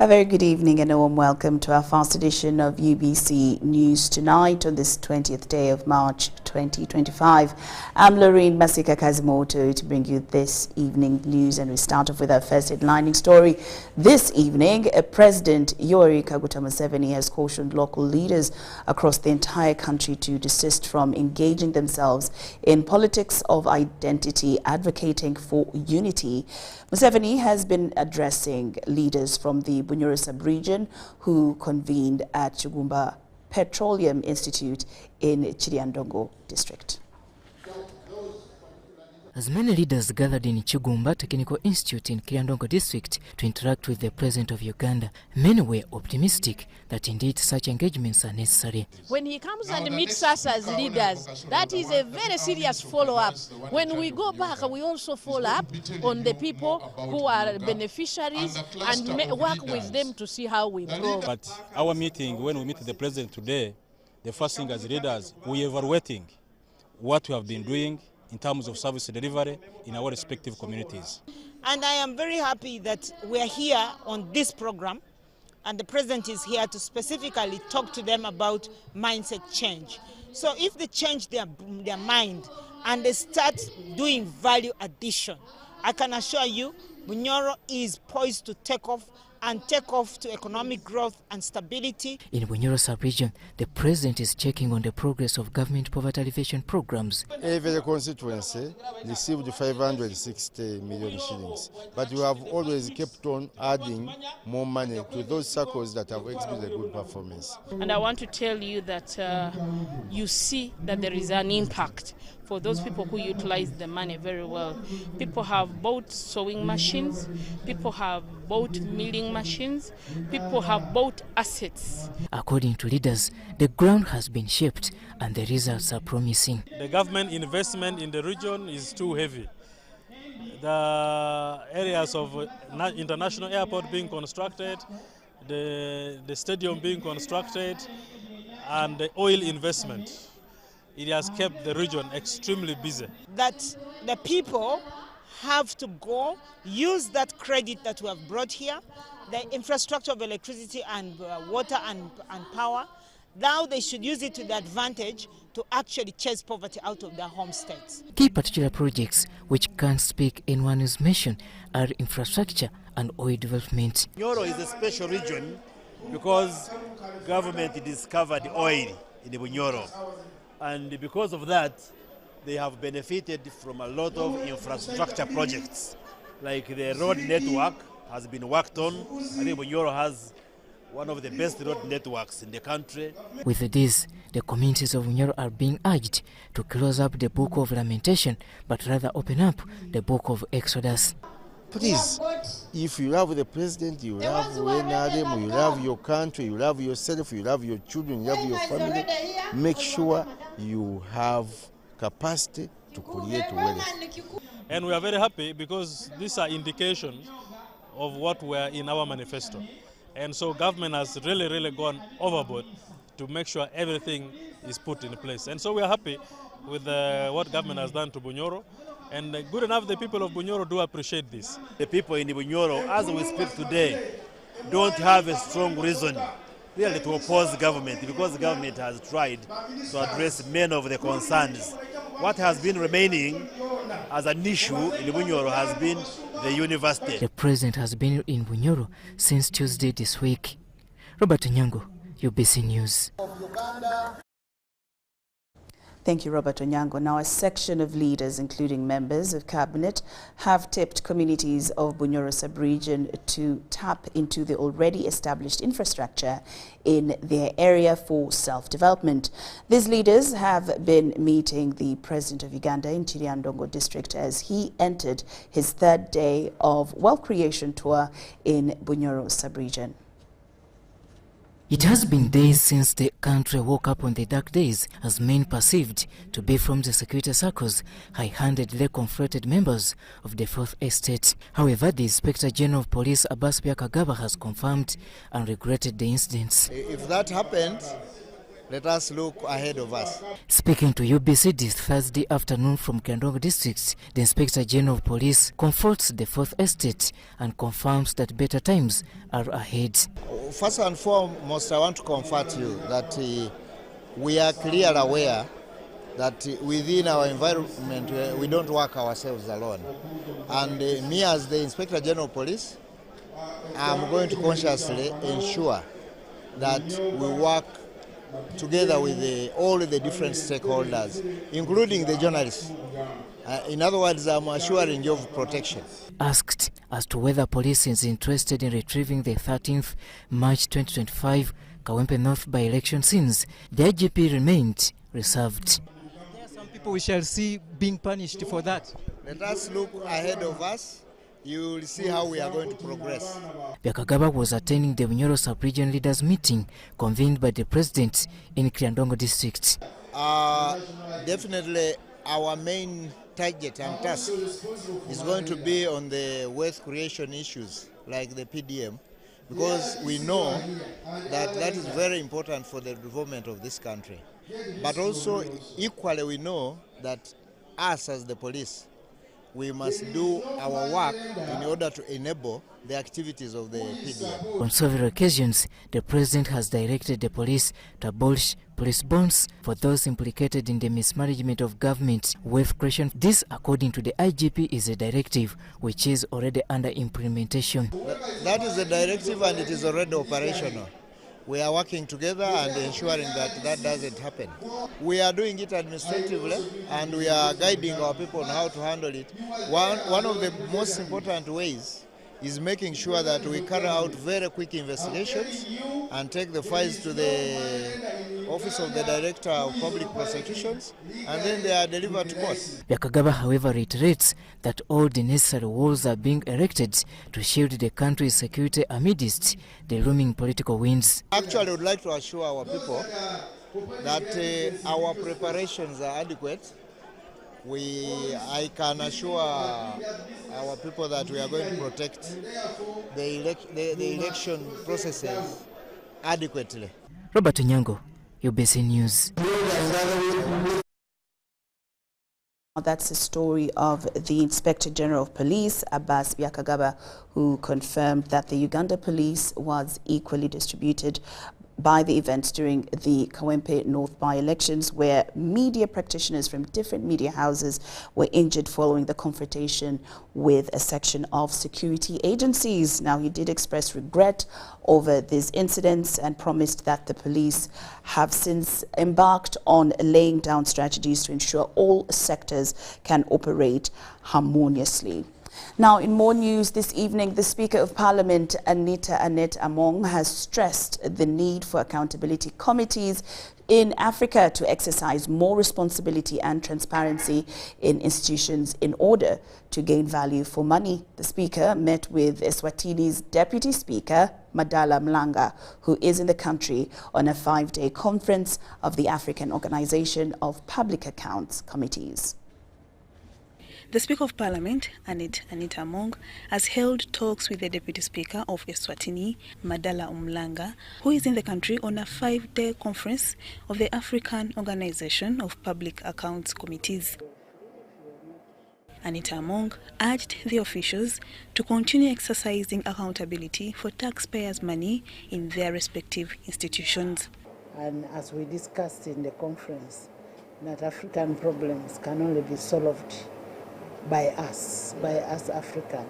A very good evening and a warm welcome to our first edition of UBC News Tonight on this 20th day of March 2025. I'm Lauryn Masika Kazimoto to bring you this evening news, and we start off with our first headlining story. This evening, President Yoweri Kaguta Museveni has cautioned local leaders across the entire country to desist from engaging themselves in politics of identity, advocating for unity. Museveni has been addressing leaders from the Bunyoro sub-region who convened at Uganda Petroleum Institute in Chiriandongo district. As many leaders gathered in Uganda Technical Institute in Chiriandongo district to interact with the President of Uganda, many were optimistic that indeed such engagements are necessary. When he comes and meets us as leaders, that is a very serious follow-up. When we go back, we also follow up on the people who are beneficiaries and work with them to see how we grow. But our meeting, when we meet the President today, the first thing as leaders, we are evaluating what we have been doing in terms of service delivery in our respective communities. And I am very happy that we are here on this program, and the President is here to specifically talk to them about mindset change. So if they change their mind and they start doing value addition, I can assure you Bunyoro is poised to take off to economic growth and stability. In Bunyoro sub-region, the President is checking on the progress of government poverty alleviation programs. Every constituency received 560 million shillings, but we have always kept on adding more money to those circles that have exhibited good performance. And I want to tell you that you see that there is an impact for those people who utilize the money very well. People have bought sewing machines, people have bought milling machines, people have bought assets. According to leaders, the ground has been shaped and the results are promising. The government investment in the region is too heavy. The areas of international airport being constructed, the stadium being constructed, and the oil investment, it has kept the region extremely busy. That the people have to go use that credit that we have brought here, the infrastructure of electricity and water and power. Now they should use it to their advantage to actually chase poverty out of their home states. Key particular projects which can't speak in one's mission are infrastructure and oil development. Bunyoro is a special region because government discovered oil in the Bunyoro. And because of that, they have benefited from a lot of infrastructure projects. Like the road network has been worked on. I think Bunyoro has one of the best road networks in the country. With this, the communities of Bunyoro are being urged to close up the book of lamentation, but rather open up the book of Exodus. Please, if you love the President, you love NRM, you love your country, you love yourself, you love your children, you love your family, make sure you have capacity to create wealth. And we are very happy because these are indications of what were in our manifesto. And so government has really gone overboard to make sure everything is put in place. And so we are happy with what government has done to Bunyoro. And good enough, the people of Bunyoro do appreciate this. The people in Bunyoro, as we speak today, don't have a strong reason really to oppose the government, because the government has tried to address many of the concerns. What has been remaining as an issue in Bunyoro has been the university. The President has been in Bunyoro since Tuesday this week. Robert Onyango, UBC News. Thank you, Robert Onyango. Now, a section of leaders, including members of cabinet, have tipped communities of Bunyoro sub-region to tap into the already established infrastructure in their area for self-development. These leaders have been meeting the President of Uganda in Chiriandongo district as he entered his third day of wealth creation tour in Bunyoro sub-region. It has been days since the country woke up on the dark days as men perceived to be from the security circles high-handedly confronted members of the Fourth Estate. However, the Inspector General of Police Abbas Kagaba has confirmed and regretted the incidents. If that happened, Let us look ahead of us. Speaking to UBC this Thursday afternoon from Kyandongo District, the Inspector General of Police comforts the Fourth Estate and confirms that better times are ahead. First and foremost, I want to comfort you that we are clearly aware that within our environment we don't work ourselves alone. And me as the Inspector General of Police, I'm going to consciously ensure that we work together with all the different stakeholders, including the journalists. In other words, I'm assuring you of protection. Asked as to whether police is interested in retrieving the 13th March 2025 Kawempe North by-election scenes, the IGP remained reserved. There are some people we shall see being punished for that. Let us look ahead of us. You will see how we are going to progress. Byakagaba was attending the Bunyoro sub-region leaders meeting convened by the president in Kyandongo district. Definitely our main target and task is going to be on the wealth creation issues like the PDM, because we know that that is very important for the development of this country. But also equally we know that us as the police, we must do our work in order to enable the activities of the PDM. On several occasions, the president has directed the police to abolish police bonds for those implicated in the mismanagement of government wealth creation. This, according to the IGP, is a directive which is already under implementation. That is a directive and it is already operational. We are working together and ensuring that that doesn't happen. We are doing it administratively and we are guiding our people on how to handle it. One of the most important ways is making sure that we carry out very quick investigations and take the files to the Office of the Director of Public Prosecutions, and then they are delivered to court. Byakagaba, however, reiterates that all the necessary walls are being erected to shield the country's security amidst the looming political winds. Actually, I would like to assure our people that our preparations are adequate. I can assure our people that we are going to protect the election processes adequately. Robert Nyango, UBC News. That's the story of the Inspector General of Police, Abbas Byakagaba, who confirmed that the Uganda police was equally distributed by the events during the Kawempe North by-elections, where media practitioners from different media houses were injured following the confrontation with a section of security agencies. Now, he did express regret over these incidents and promised that the police have since embarked on laying down strategies to ensure all sectors can operate harmoniously. Now, in more news this evening, the Speaker of Parliament, Annette Among, has stressed the need for accountability committees in Africa to exercise more responsibility and transparency in institutions in order to gain value for money. The Speaker met with Eswatini's Deputy Speaker, Madala Mlanga, who is in the country on a 5-day conference of the African Organization of Public Accounts Committees. The Speaker of Parliament, Annette Among, has held talks with the Deputy Speaker of Eswatini, Madala Mlanga, who is in the country on a 5-day conference of the African Organization of Public Accounts Committees. Annette Among urged the officials to continue exercising accountability for taxpayers' money in their respective institutions. And as we discussed in the conference, that African problems can only be solved by us African.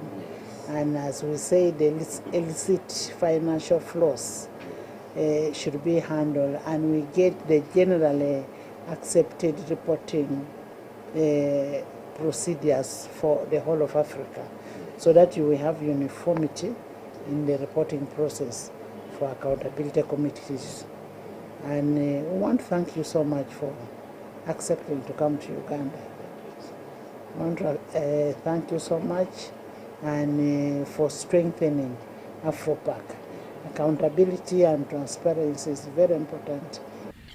And as we say, the illicit financial flows should be handled, and we get the generally accepted reporting procedures for the whole of Africa, so that you will have uniformity in the reporting process for accountability committees. And we want to thank you so much for accepting to come to Uganda. I want to thank you so much and for strengthening AfroPac. Accountability and transparency is very important.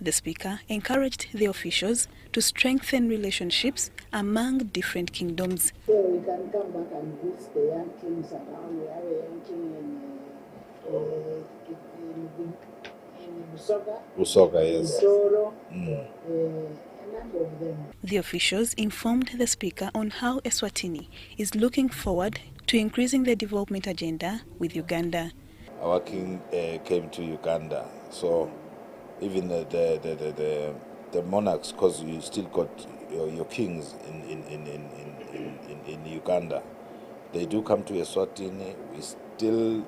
The Speaker encouraged the officials to strengthen relationships among different kingdoms. So we can come back and boost the young kings around. We have a young king Usoga, yes. The officials informed the Speaker on how Eswatini is looking forward to increasing the development agenda with Uganda. Our king came to Uganda, so even the monarchs, because you still got your kings in Uganda, they do come to Eswatini. We still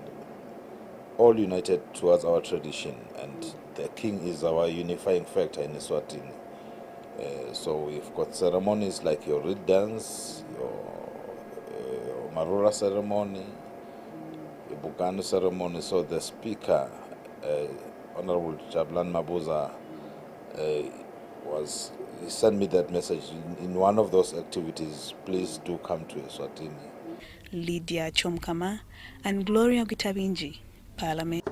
all united towards our tradition, and the king is our unifying factor in Eswatini. So we've got ceremonies like your reed dance, your Marura ceremony, your Bugano ceremony. So the speaker, Honorable Jablan Mabuza, he sent me that message in one of those activities. Please do come to Eswatini. Lydia Chomkama and Gloria Gitabinji, Parliament.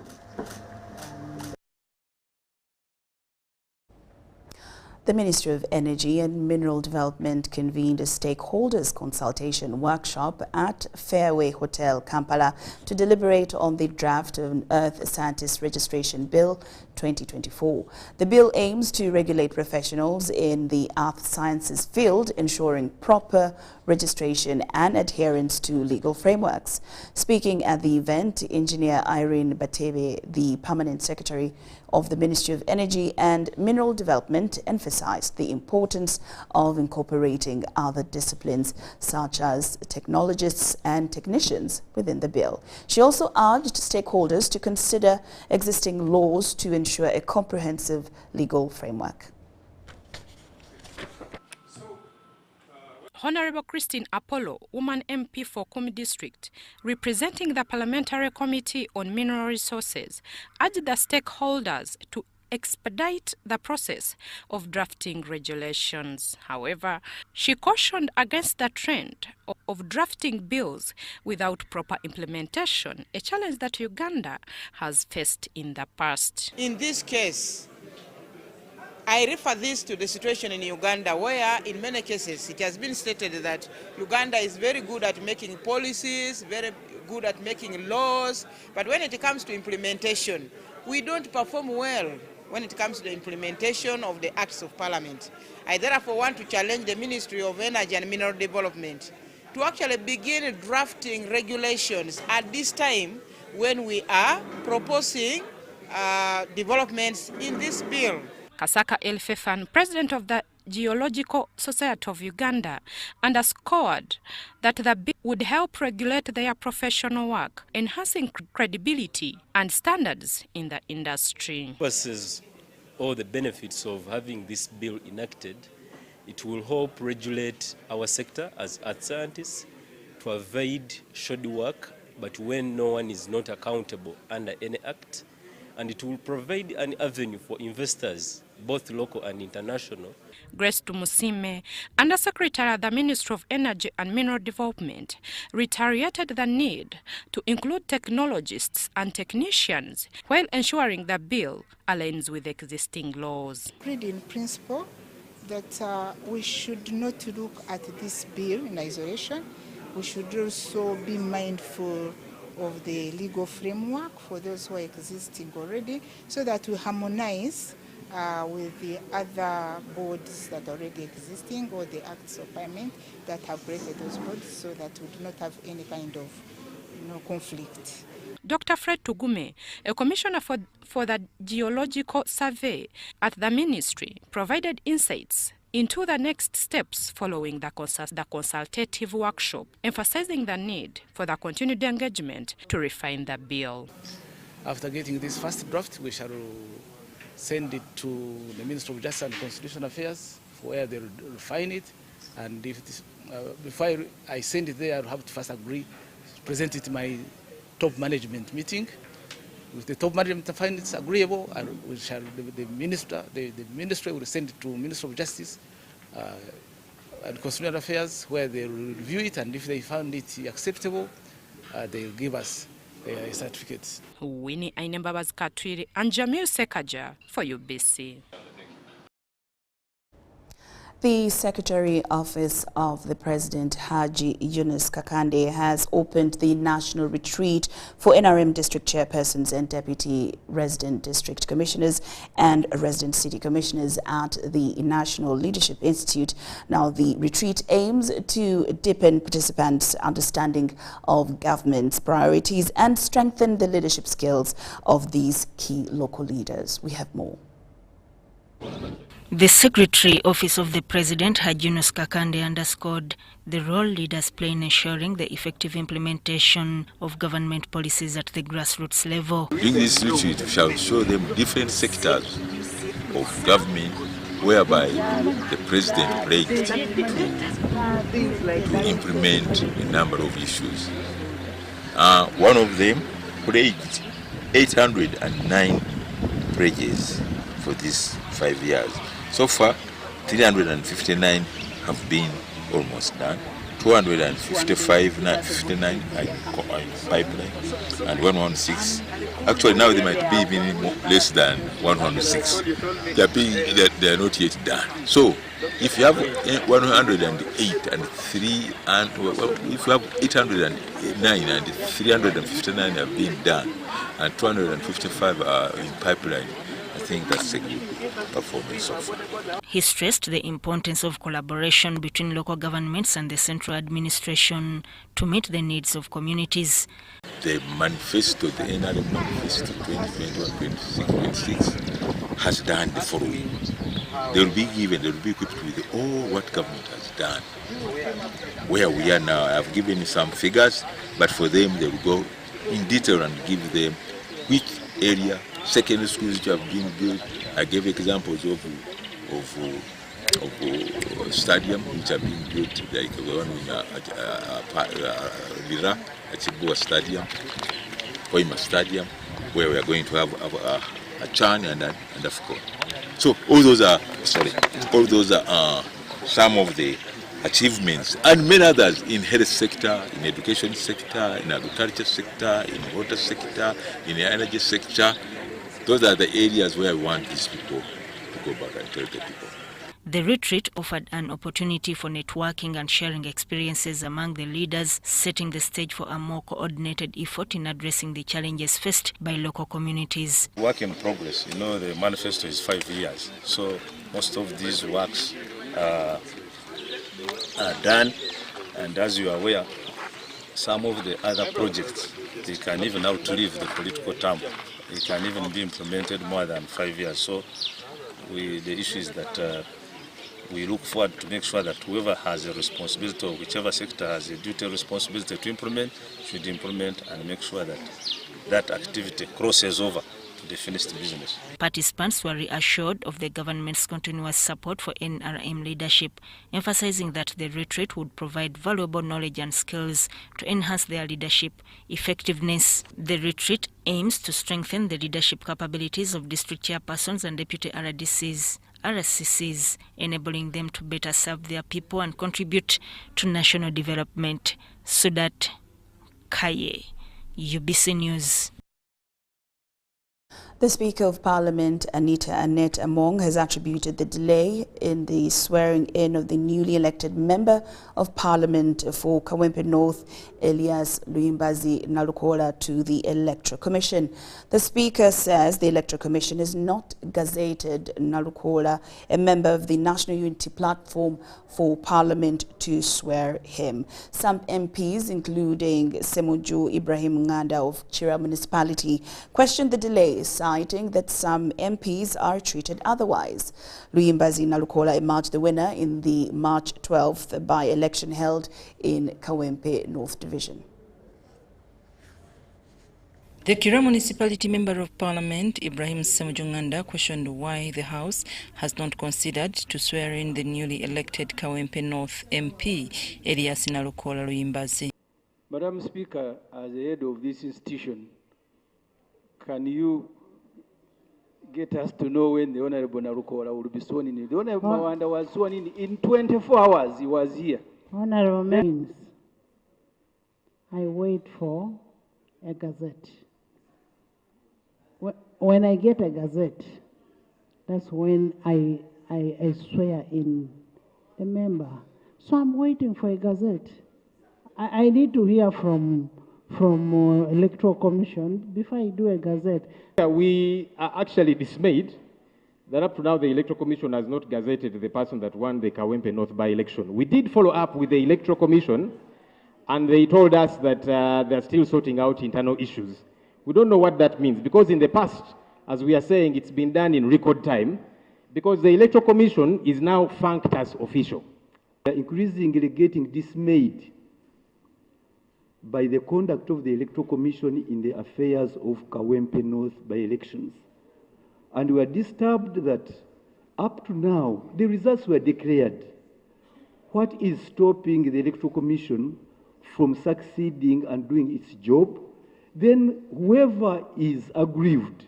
The Ministry of Energy and Mineral Development convened a stakeholders consultation workshop at Fairway Hotel, Kampala, to deliberate on the draft of an Earth Scientist Registration Bill 2024. The bill aims to regulate professionals in the earth sciences field, ensuring proper registration and adherence to legal frameworks. Speaking at the event, Engineer Irene Batebe, the Permanent Secretary of the Ministry of Energy and Mineral Development, emphasized the importance of incorporating other disciplines such as technologists and technicians within the bill. She also urged stakeholders to consider existing laws to ensure a comprehensive legal framework. Honorable Christine Apollo, Woman MP for Kumi District, representing the Parliamentary Committee on Mineral Resources, urged the stakeholders to expedite the process of drafting regulations. However, she cautioned against the trend of drafting bills without proper implementation, a challenge that Uganda has faced in the past. In this case, I refer this to the situation in Uganda, where in many cases it has been stated that Uganda is very good at making policies, very good at making laws, but when it comes to implementation, we don't perform well when it comes to the implementation of the acts of parliament. I therefore want to challenge the Ministry of Energy and Mineral Development to actually begin drafting regulations at this time when we are proposing developments in this bill. Kasaka Elfefan, president of the Geological Society of Uganda, underscored that the bill would help regulate their professional work, enhancing credibility and standards in the industry. Versus all the benefits of having this bill enacted, it will help regulate our sector as earth scientists to avoid shoddy work, but when no one is not accountable under any act, and it will provide an avenue for investors, both local and international. Grace Tumusime, Undersecretary at the Ministry of Energy and Mineral Development, reiterated the need to include technologists and technicians while ensuring the bill aligns with existing laws. Agreed in principle that we should not look at this bill in isolation. We should also be mindful of the legal framework for those who are existing already, so that we harmonize with the other boards that are already existing, or the acts of parliament that have created those boards, so that we do not have any kind of conflict. Dr. Fred Tugume, a commissioner for the Geological Survey at the ministry, provided insights into the next steps following the consultative workshop, emphasizing the need for the continued engagement to refine the bill. After getting this first draft, we shall send it to the Ministry of Justice and Constitutional Affairs, where they will refine it. And if this, before I send it there, I'll have to first agree, present it to my top management meeting. If the top management finds it's agreeable, and we shall, the ministry will send it to Ministry of Justice and Constitutional Affairs, where they will review it, and if they found it acceptable, they will give us certificates. Winnie Ainembabazi Katwiri and Jamil Sekaja for UBC. The Secretary Office of the President, Haji Yunus Kakande, has opened the National Retreat for NRM District Chairpersons and Deputy Resident District Commissioners and Resident City Commissioners at the National Leadership Institute. Now, the retreat aims to deepen participants' understanding of government's priorities and strengthen the leadership skills of these key local leaders. We have more. The Secretary Office of the President, Haji Yunus Kakande, underscored the role leaders play in ensuring the effective implementation of government policies at the grassroots level. During this retreat, we shall show them different sectors of government whereby the President pledged to implement a number of issues. One of them pledged 809 pledges for these 5 years. So far, 359 have been almost done, 259 are in pipeline, and 116. Actually, now they might be even less than 106. They are not yet done. So, if you have 108 and 3, and if you have 809 and 359 have been done, and 255 are in pipeline, I think that's a good performance so far. He stressed the importance of collaboration between local governments and the central administration to meet the needs of communities. The manifesto, the NRM manifesto 2021-26 has done the following. They will be equipped with all what government has done. Where we are now, I have given you some figures, but for them they will go in detail and give them which area, secondary schools which have been built. I gave examples of stadium which have been built, like the one in Lira, Achibua Stadium, Hoima Stadium, where we are going to have a Chan and a FCO. So all those are some of the achievements, and many others in health sector, in education sector, in agriculture sector, in water sector, in the energy sector. Those are the areas where we want these people to go back and tell the people. The retreat offered an opportunity for networking and sharing experiences among the leaders, setting the stage for a more coordinated effort in addressing the challenges faced by local communities. Work in progress. You know, the manifesto is 5 years, so most of these works are done, and as you are aware, some of the other projects, they can even outlive the political term. It can even be implemented more than 5 years. So the issue is that we look forward to make sure that whoever has a responsibility, or whichever sector has a duty responsibility to implement, should implement and make sure that that activity crosses over to the finished business. Participants were reassured of the government's continuous support for NRM leadership, emphasizing that the retreat would provide valuable knowledge and skills to enhance their leadership effectiveness. The retreat aims to strengthen the leadership capabilities of district chairpersons and deputy RCCs, enabling them to better serve their people and contribute to national development. Sudat Kaye, UBC News. The Speaker of Parliament, Anita Annette Among, has attributed the delay in the swearing-in of the newly elected Member of Parliament for Kawempe North, Elias Luimbazi Nalukola, to the Electoral Commission. The Speaker says the Electoral Commission has not gazetted Nalukola, a member of the National Unity Platform, for Parliament to swear him. Some MPs, including Semuju Ibrahim Nganda of Chira Municipality, questioned the delay, citing that some MPs are treated otherwise. Luimbazi Nalukola emerged the winner in the March 12th by-election held in Kawempe North Division. The Kira Municipality Member of Parliament, Ibrahim Semujunganda, questioned why the House has not considered to swear in the newly elected Kawempe North MP, Elias Nalukola Luimbazi. Madam Speaker, as the head of this institution, can you get us to know when the Honorable Nalukola will be sworn in? The Honorable Mawanda was sworn in 24 hours. He was here. Honorable members, I wait for a gazette. When I get a gazette, that's when I swear in a member. So I'm waiting for a gazette. I need to hear from Electoral Commission before I do a gazette. We are actually dismayed that up to now the Electoral Commission has not gazetted the person that won the Kawempe North by-election. We did follow up with the Electoral Commission, and they told us that they're still sorting out internal issues. We don't know what that means, because in the past, as we are saying, it's been done in record time, because the Electoral Commission is now funked as official. We are increasingly getting dismayed by the conduct of the Electoral Commission in the affairs of Kawempe North by-elections. And we are disturbed that up to now, the results were declared. What is stopping the Electoral Commission from succeeding and doing its job? Then whoever is aggrieved,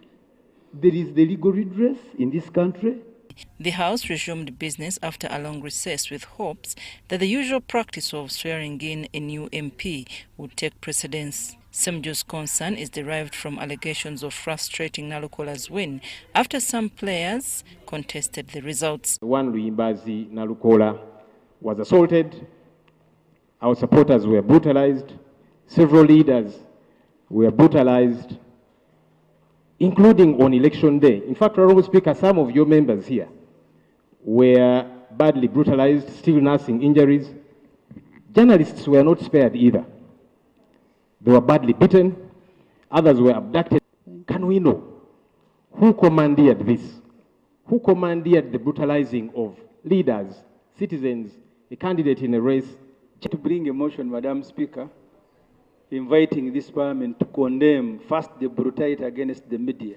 there is the legal redress in this country. The House resumed business after a long recess with hopes that the usual practice of swearing in a new MP would take precedence. Semjo's concern is derived from allegations of frustrating Nalukola's win after some players contested the results. One Luimbazi Nalukola was assaulted, our supporters were brutalized, several leaders were brutalized, including on election day. In fact, Honorable Speaker, some of your members here were badly brutalized, still nursing injuries. Journalists were not spared either. They were badly beaten, others were abducted. Can we know who commandeered this? Who commandeered the brutalizing of leaders, citizens, a candidate in a race? To bring a motion, Madam Speaker, inviting this Parliament to condemn first the brutality against the media.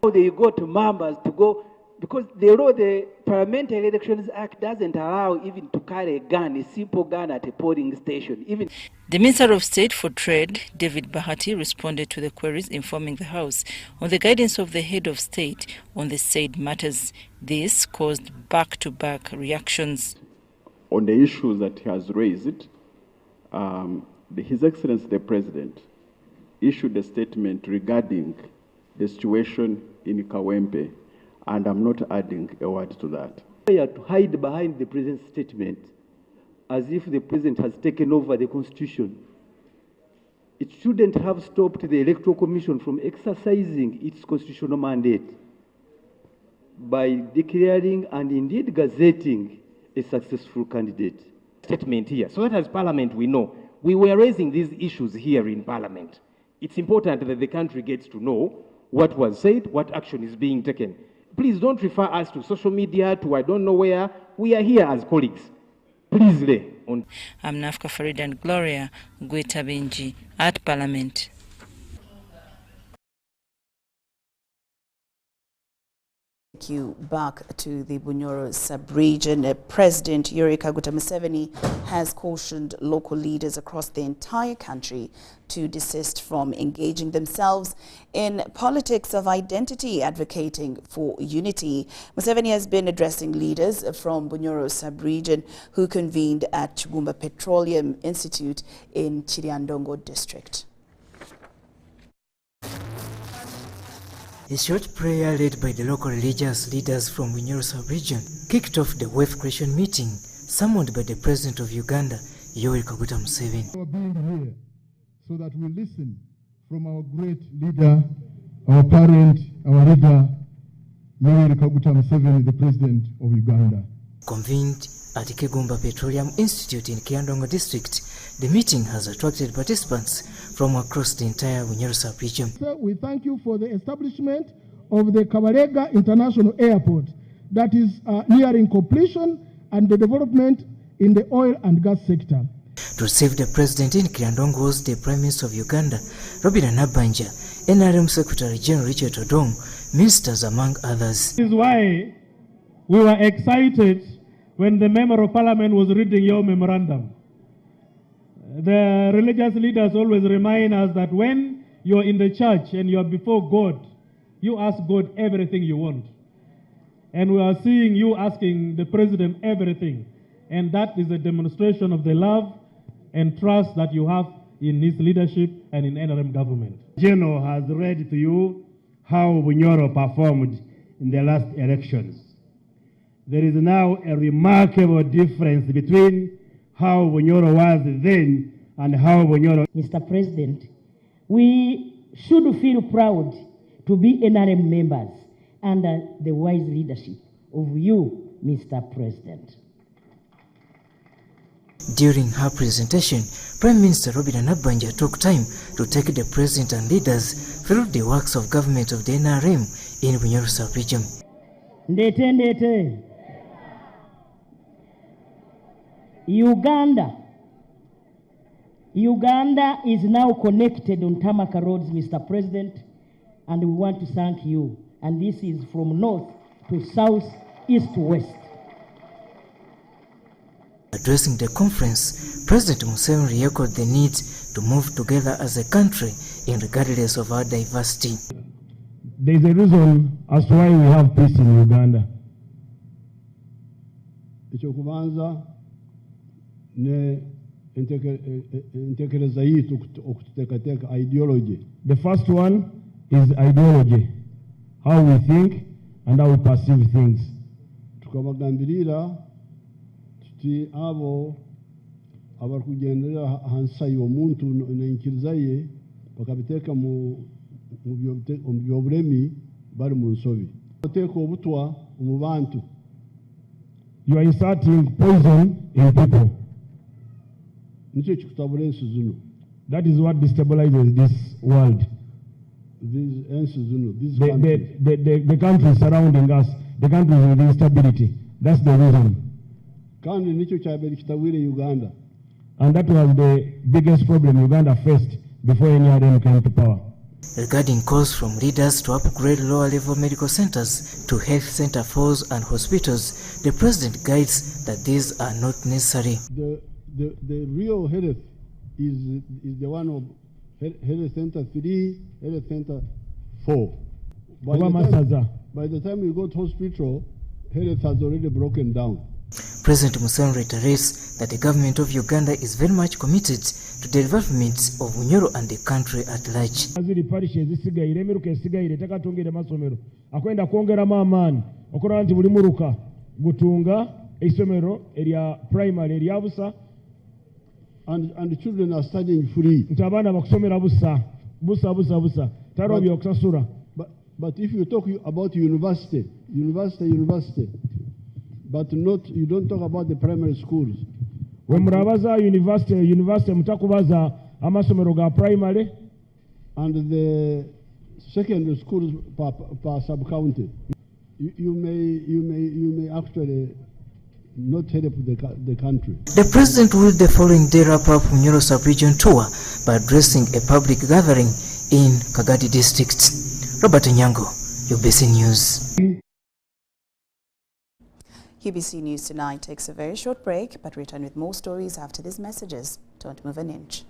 How they go to members to go, because the Parliamentary Elections Act doesn't allow even to carry a gun, a simple gun at a polling station. The Minister of State for Trade, David Bahati, responded to the queries, informing the House on the guidance of the head of state on the said matters. This caused back-to-back reactions. On the issues that he has raised, His Excellency the President issued a statement regarding the situation in Kawempe, and I'm not adding a word to that. To hide behind the President's statement as if the President has taken over the Constitution. It shouldn't have stopped the Electoral Commission from exercising its constitutional mandate by declaring and indeed gazetting a successful candidate. Statement here, so that as Parliament we know, we were raising these issues here in Parliament. It's important that the country gets to know what was said, what action is being taken. Please don't refer us to social media, to I don't know where. We are here as colleagues. Please lay on. I'm Nafka Farid and Gloria Gwetabinji at Parliament. Take you back to the Bunyoro sub-region. President Yoweri Kaguta Museveni has cautioned local leaders across the entire country to desist from engaging themselves in politics of identity, advocating for unity. Museveni has been addressing leaders from Bunyoro sub-region who convened at Chugumba Petroleum Institute in Chiriandongo district. A short prayer led by the local religious leaders from Bunyoro sub-region kicked off the wealth creation meeting summoned by the President of Uganda, Yoweri Kaguta Museveni. For being here so that we listen from our great leader, our parent, our leader, Yoweri Kaguta Museveni, the President of Uganda. Convened at Kigumba Petroleum Institute in Kiandongo district, the meeting has attracted participants from across the entire Bunyoro sub-region. We thank you for the establishment of the Kabalega International Airport that is nearing completion and the development in the oil and gas sector. To receive the President in Kiandongo was the Prime Minister of Uganda, Robert Nabanja, NRM Secretary General Richard Odom, ministers among others. This is why we were excited when the Member of Parliament was reading your memorandum. The religious leaders always remind us that when you're in the church and you're before God, you ask God everything you want. And we are seeing you asking the President everything. And that is a demonstration of the love and trust that you have in his leadership and in NRM government. General has read to you how Bunyoro performed in the last elections. there is now a remarkable difference between how Bunyoro was then and how Bunyoro. Mr. President, we should feel proud to be NRM members under the wise leadership of you, Mr. President. During her presentation, Prime Minister Robert Nabanja took time to take the President and leaders through the works of government of the NRM in Bunyoro sub-region. Ndete. Uganda is now connected on Tamaka roads, Mr. President, and we want to thank you. And this is from north to south, east to west. Addressing the conference, President Museveni echoed the need to move together as a country regardless of our diversity. There is a reason as to why we have peace in Uganda. Ekyokubanza ne entekereza yitu okuteekateeka ideology. The first one is ideology, how we think and how we perceive things. Tukabagambirira tuti abo abakugendera hansa y'omuntu n'enkiriza ye bakabiteeka mu byobulemi bali mu nsobi. Oteeka obutwa mu bantu. You are inserting poison in people. That is what destabilizes this world. The countries surrounding us, the countries with instability. That's the reason. And that was the biggest problem Uganda faced before any other came to power. Regarding calls from leaders to upgrade lower-level medical centers to health center floors and hospitals, the President guides that these are not necessary. The real health is the one of Health Center 3, Health Center 4. By the time you go to hospital, health has already broken down. President Museveni reiterates that the government of Uganda is very much committed to the development of Bunyoro and the country at large. And the children are studying free. But if you talk about university, but you don't talk about the primary schools. When murabaza university mutakubaza amasomero ga primary and the secondary schools per sub-county. You may actually not help the country. The President will the following day wrap up Bunyoro sub-region tour by addressing a public gathering in Kagadi district. Robert Nyango, UBC News. UBC News Tonight takes a very short break, but return with more stories after these messages. Don't move an inch.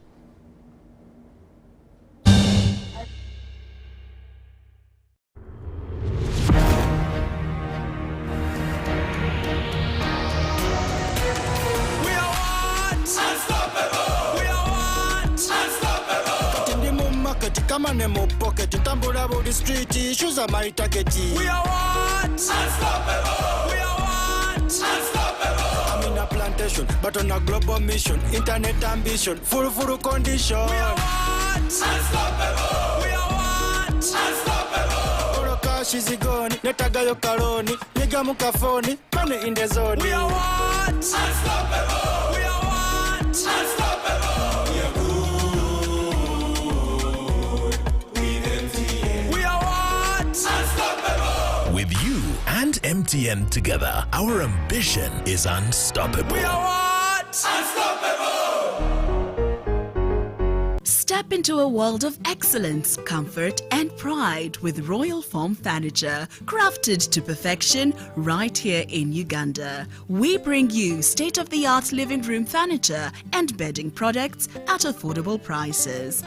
Come on, mo pocket, tambula body street, shoes are my target. We are what? Unstoppable. We are what? Unstoppable. I'm in a plantation, but on a global mission, internet ambition, full condition. We are what? Unstoppable. We are what? Unstoppable. Oro cash is gone, netaga yo karoni, niga mukafoni, money in the zone. We are what? Unstoppable. We are what? Unstoppable. We are good. With you and MTN together, our ambition is unstoppable. We are what? Unstoppable! Step into a world of excellence, comfort and pride with Royal Foam Furniture, crafted to perfection right here in Uganda. We bring you state-of-the-art living room furniture and bedding products at affordable prices.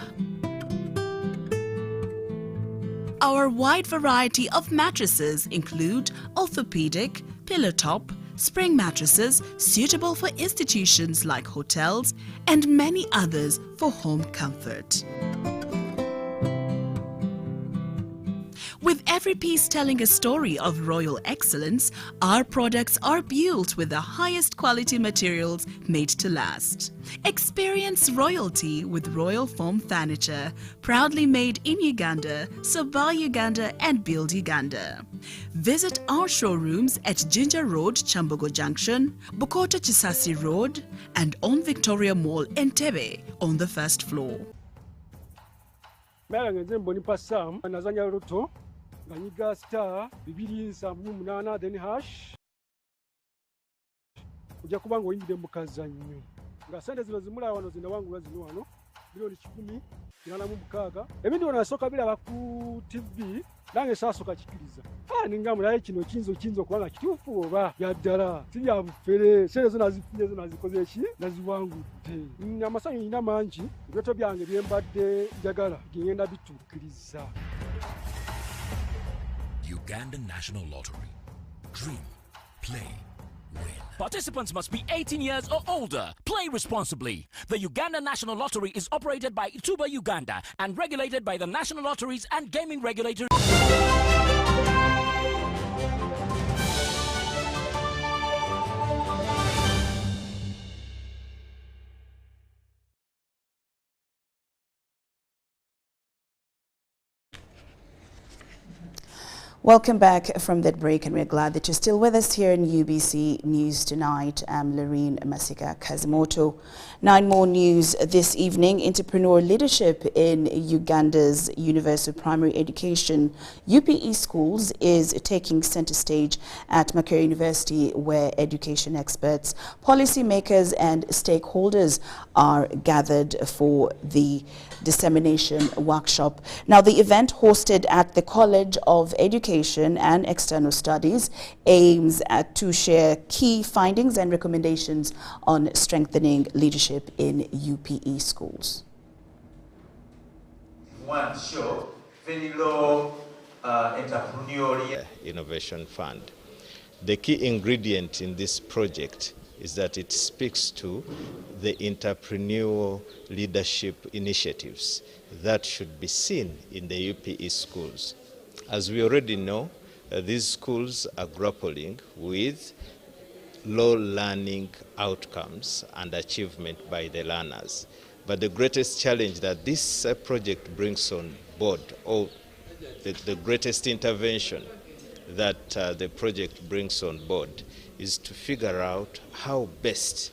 Our wide variety of mattresses include orthopedic, pillow top, spring mattresses suitable for institutions like hotels and many others for home comfort. With every piece telling a story of royal excellence, our products are built with the highest quality materials made to last. Experience royalty with Royal Foam Furniture, proudly made in Uganda, so buy Uganda and build Uganda. Visit our showrooms at Ginger Road, Chambogo Junction, Bukota Chisasi Road, and on Victoria Mall, Entebbe, on the first floor. Sam nazanya luto nganyiga star 278 then hash ujja kuba nga oyingidde mu kazannyo nga sente zino zimula wano zina wangu lazino wano milioni 10.86 ebintu bino nasooka biraba ku TV nange saasoka kikiriza ninga mulaye kino kinzo kubanga kituufu oba yaddala sibya bufere sente zo nazifunye zo nazikoze ki naziwangudde amasanyu nina mangi ebyoto byange byembadde njagala genda bituukiriza. Uganda National Lottery. Dream, play, win. Participants must be 18 years or older. Play responsibly. The Uganda National Lottery is operated by Tuba Uganda and regulated by the National Lotteries and Gaming Regulatory. Welcome back from that break, and we're glad that you're still with us here in UBC News Tonight. I'm Lauryn Masika Kazimoto. 9 more news this evening. Entrepreneurial leadership in Uganda's universal primary education, UPE schools, is taking center stage at Makerere University, where education experts, policymakers and stakeholders are gathered for the dissemination workshop. Now, the event, hosted at the College of Education and External Studies, aims to share key findings and recommendations on strengthening leadership in UPE schools. One show, very low Entrepreneurial Innovation Fund. The key ingredient in this project is that it speaks to the entrepreneurial leadership initiatives that should be seen in the UPE schools. As we already know, these schools are grappling with low learning outcomes and achievement by the learners. But the greatest challenge that this project brings on board, or the greatest intervention that the project brings on board, is to figure out how best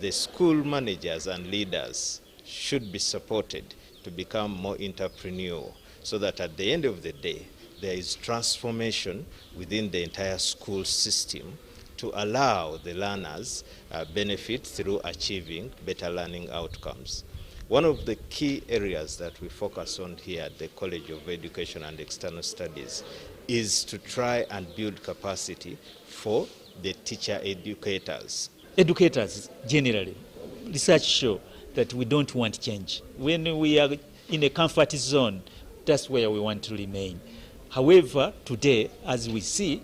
the school managers and leaders should be supported to become more entrepreneurial, so that at the end of the day, there is transformation within the entire school system to allow the learners benefit through achieving better learning outcomes. One of the key areas that we focus on here at the College of Education and External Studies is to try and build capacity for the teacher educators. Educators generally, research show that we don't want change. When we are in a comfort zone, that's where we want to remain. However, today, as we see,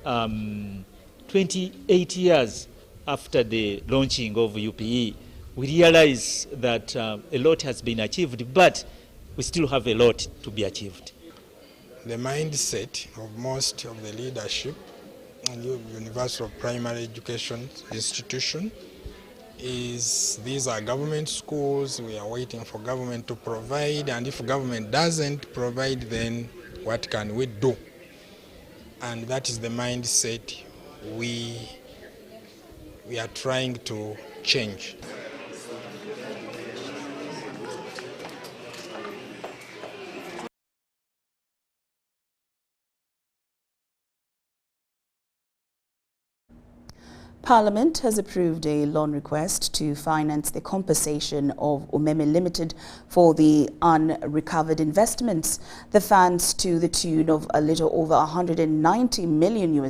28 years after the launching of UPE, we realize that a lot has been achieved, but we still have a lot to be achieved. The mindset of most of the leadership in universal primary education institution is these are government schools. We are waiting for government to provide, and if government doesn't provide, then what can we do? And that is the mindset we are trying to change. Parliament has approved a loan request to finance the compensation of Umeme Limited for the unrecovered investments. The funds, to the tune of a little over $190 million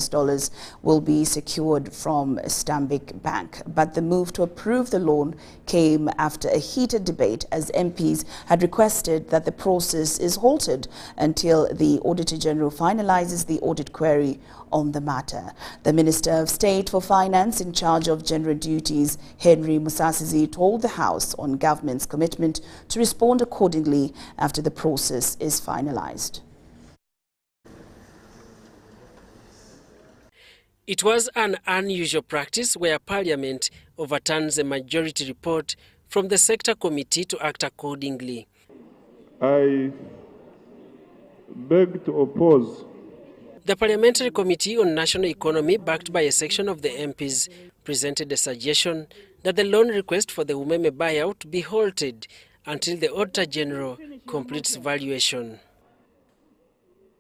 will be secured from Stanbic Bank. But the move to approve the loan came after a heated debate, as MPs had requested that the process is halted until the Auditor General finalizes the audit query on the matter. The Minister of State for Finance in charge of general duties, Henry Musasizi, told the House on government's commitment to respond accordingly after the process is finalized. It was an unusual practice where Parliament overturns a majority report from the sector committee to act accordingly. I beg to oppose. The Parliamentary Committee on National Economy, backed by a section of the MPs, presented a suggestion that the loan request for the Umeme buyout be halted until the Auditor General completes valuation.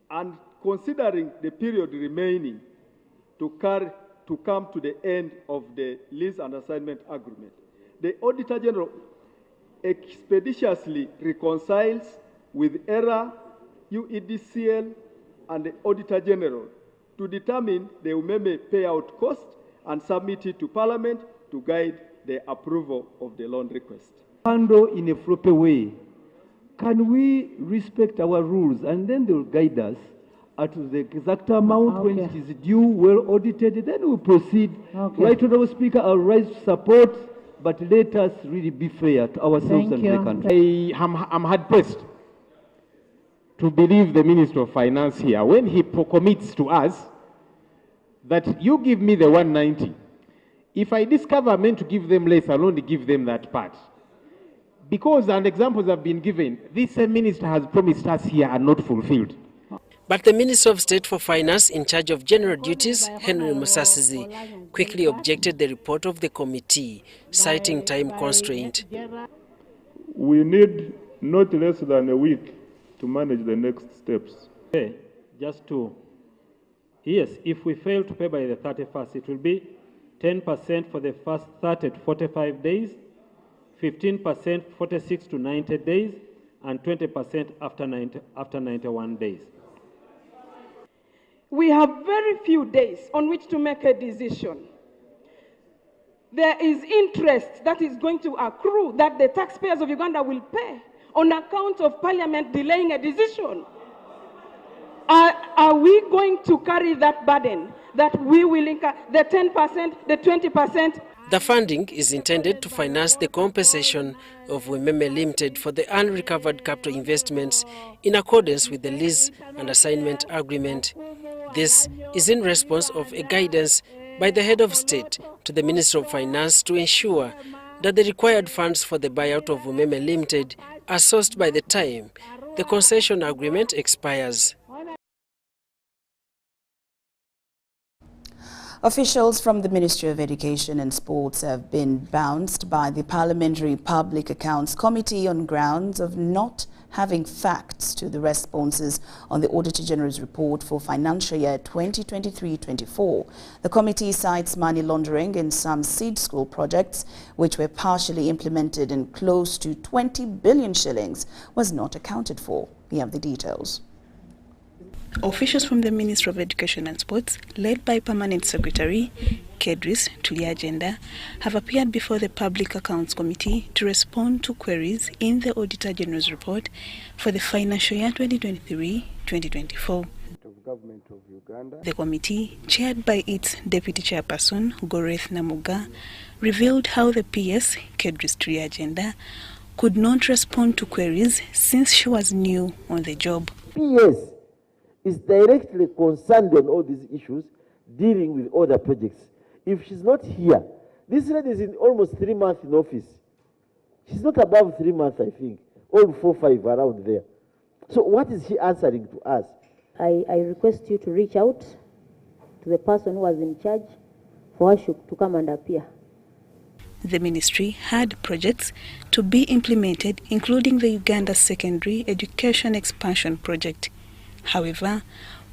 And considering the period remaining to come to the end of the lease and assignment agreement, the Auditor General expeditiously reconciles with ERA, UEDCL, and the Auditor General to determine the Umeme payout cost and submit it to Parliament to guide the approval of the loan request. Handle in a proper way. Can we respect our rules and then they'll guide us at the exact amount when it is due, well audited, then we'll proceed. Right, Honourable Speaker, I'll rise to support, but let us really be fair to ourselves and the country. I'm hard-pressed to believe the Minister of Finance here when he commits to us that you give me the 190. If I discover I'm meant to give them less, I'll only give them that part. Because, and examples have been given, this minister has promised us here are not fulfilled. But the Minister of State for Finance in charge of general duties, Henry Musasizi, quickly objected the report of the committee, citing time constraint. We need not less than a week to manage the next steps. Okay, just to, yes, if we fail to pay by the 31st, it will be 10% for the first 30 to 45 days, 15% 46 to 90 days, and 20% after 91 days. We have very few days on which to make a decision. There is interest that is going to accrue that the taxpayers of Uganda will pay on account of Parliament delaying a decision. Are we going to carry that burden that we will incur the 10%, the 20%? The funding is intended to finance the compensation of Umeme Limited for the unrecovered capital investments in accordance with the lease and assignment agreement. This is in response of a guidance by the head of state to the Minister of Finance to ensure that the required funds for the buyout of Umeme Limited are sourced by the time the concession agreement expires. Officials from the Ministry of Education and Sports have been bounced by the Parliamentary Public Accounts Committee on grounds of not having facts to the responses on the Auditor General's report for financial year 2023-24. The committee cites money laundering in some seed school projects which were partially implemented and close to 20 billion shillings was not accounted for. We have the details. Officials from the Ministry of Education and Sports, led by Permanent Secretary Kedris Tuliagenda, have appeared before the Public Accounts Committee to respond to queries in the Auditor General's report for the financial year 2023-2024. The committee, chaired by its Deputy Chairperson, Goreth Namuga, revealed how the PS, Kedris Tuliagenda, could not respond to queries since she was new on the job. PS is directly concerned on all these issues, dealing with other projects. If she's not here, this lady is in almost 3 months in office. She's not above 3 months, I think, or 4, 5 around there. So what is she answering to us? I request you to reach out to the person who was in charge for her to come and appear. The ministry had projects to be implemented, including the Uganda Secondary Education Expansion Project. However,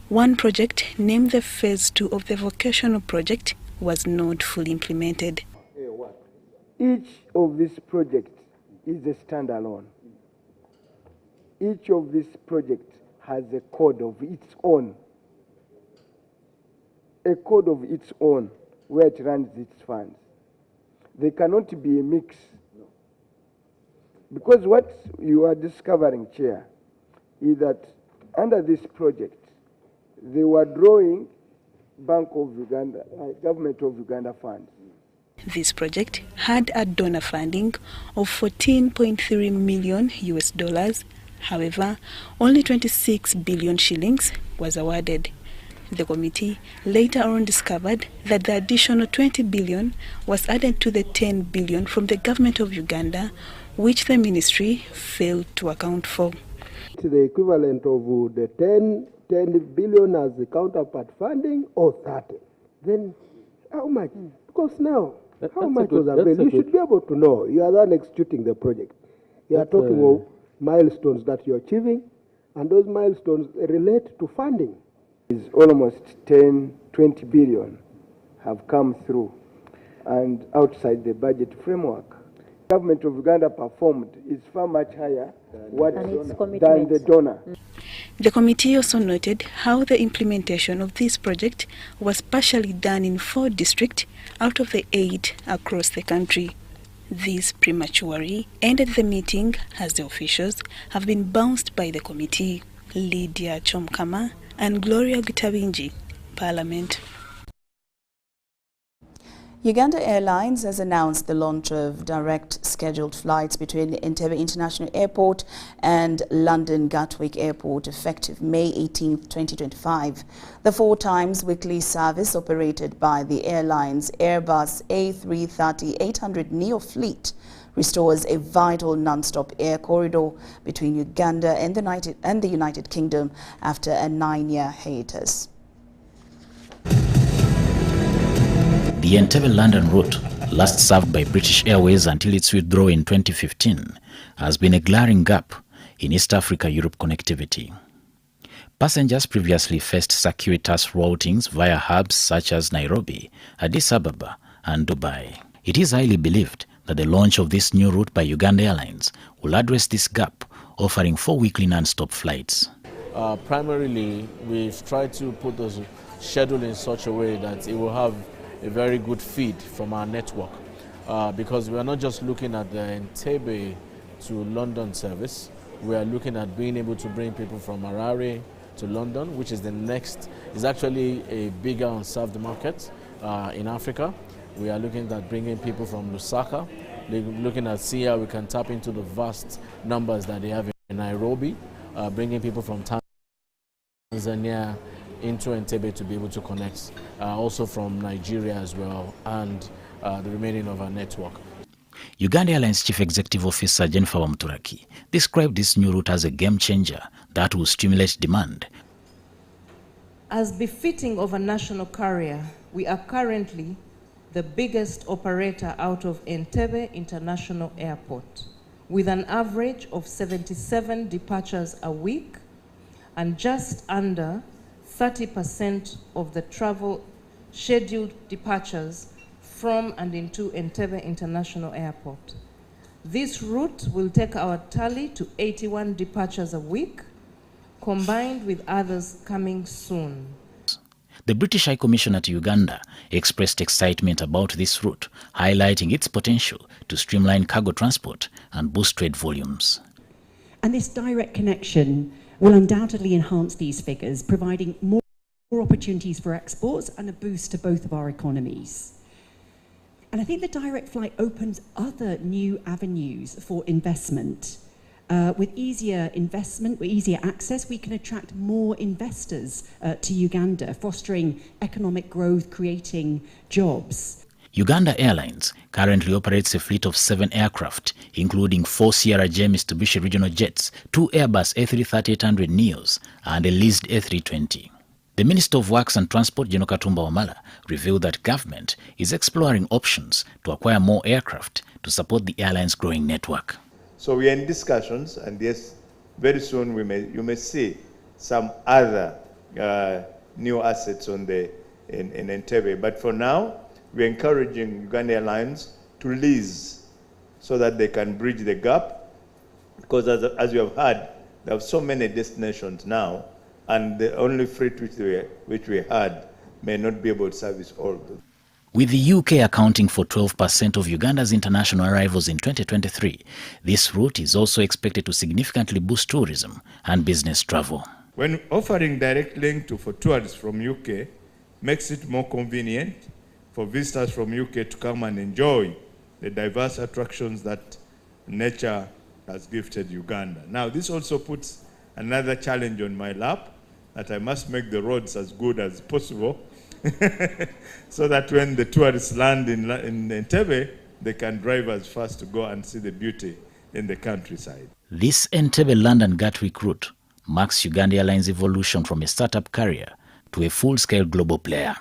one project, named the Phase 2 of the vocational project, was not fully implemented. Each of these projects is a standalone. Each of these projects has a code of its own. A code of its own where it runs its funds. They cannot be a mix. Because what you are discovering, Chair, is that under this project, they were drawing Bank of Uganda, Government of Uganda funds. This project had a donor funding of $14.3 million US. However, only 26 billion shillings was awarded. The committee later on discovered that the additional 20 billion was added to the 10 billion from the government of Uganda, which the ministry failed to account for. The equivalent of the 10 billion as the counterpart funding or 30. Then how much? Because now, how much was available? You should be able to know. You are the one executing the project. You are talking of milestones that you're achieving, and those milestones relate to funding. It's almost 10, 20 billion have come through and outside the budget framework. The government of Uganda performed is far much higher than the donor. The committee also noted how the implementation of this project was partially done in 4 districts out of the 8 across the country. This prematurely ended the meeting as the officials have been bounced by the committee. Lydia Chomkama and Gloria Gitabinji, Parliament. Uganda Airlines has announced the launch of direct scheduled flights between Entebbe International Airport and London Gatwick Airport effective May 18, 2025. The 4 times weekly service operated by the airline's Airbus A330-800 Neo fleet restores a vital non-stop air corridor between Uganda and the United Kingdom after a 9-year hiatus. The Entebbe-London route, last served by British Airways until its withdrawal in 2015, has been a glaring gap in East Africa-Europe connectivity. Passengers previously faced circuitous routings via hubs such as Nairobi, Addis Ababa and Dubai. It is highly believed that the launch of this new route by Uganda Airlines will address this gap, offering 4 weekly non-stop flights. Primarily, we've tried to put the schedule in such a way that it will have a very good feed from our network, because we are not just looking at the Entebbe to London service. We are looking at being able to bring people from Harare to London, which is is actually a bigger unserved market in Africa. We are looking at bringing people from Lusaka, looking at see how we can tap into the vast numbers that they have in Nairobi, bringing people from Tanzania into Entebbe to be able to connect, also from Nigeria as well, and the remaining of our network. Uganda Airlines Chief Executive Officer Jennifer Wamturaki described this new route as a game changer that will stimulate demand. As befitting of a national carrier, we are currently the biggest operator out of Entebbe International Airport, with an average of 77 departures a week and just under 30% of the travel scheduled departures from and into Entebbe International Airport. This route will take our tally to 81 departures a week, combined with others coming soon. The British High Commissioner to Uganda expressed excitement about this route, highlighting its potential to streamline cargo transport and boost trade volumes. And this direct connection will undoubtedly enhance these figures, providing more opportunities for exports and a boost to both of our economies. And I think the direct flight opens other new avenues for investment. With easier investment, with easier access, we can attract more investors to Uganda, fostering economic growth, creating jobs. Uganda Airlines currently operates a fleet of 7 aircraft, including 4 Sierra J Mitsubishi regional jets, 2 Airbus A330-800 Neos, and a leased A320. The Minister of Works and Transport, General Katumba Wamala, revealed that government is exploring options to acquire more aircraft to support the airline's growing network. So we are in discussions, and yes, very soon you may see some other new assets in Entebbe. But for now, we're encouraging Uganda Airlines to lease so that they can bridge the gap, because as you have heard, there are so many destinations now, and the only fleet which we had may not be able to service all of them. With the UK accounting for 12% of Uganda's international arrivals in 2023, this route is also expected to significantly boost tourism and business travel. When offering direct link for tourists from UK, makes it more convenient for visitors from UK to come and enjoy the diverse attractions that nature has gifted Uganda. Now, this also puts another challenge on my lap, that I must make the roads as good as possible so that when the tourists land in Entebbe, they can drive as fast to go and see the beauty in the countryside. This Entebbe-London Gatwick route marks Uganda Airlines' evolution from a startup carrier to a full-scale global player.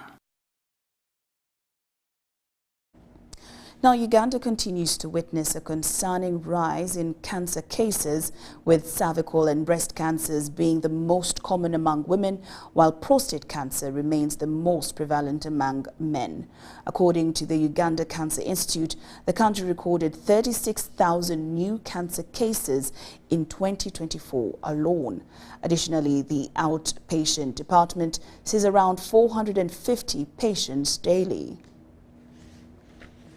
Now, Uganda continues to witness a concerning rise in cancer cases, with cervical and breast cancers being the most common among women, while prostate cancer remains the most prevalent among men. According to the Uganda Cancer Institute, the country recorded 36,000 new cancer cases in 2024 alone. Additionally, the outpatient department sees around 450 patients daily.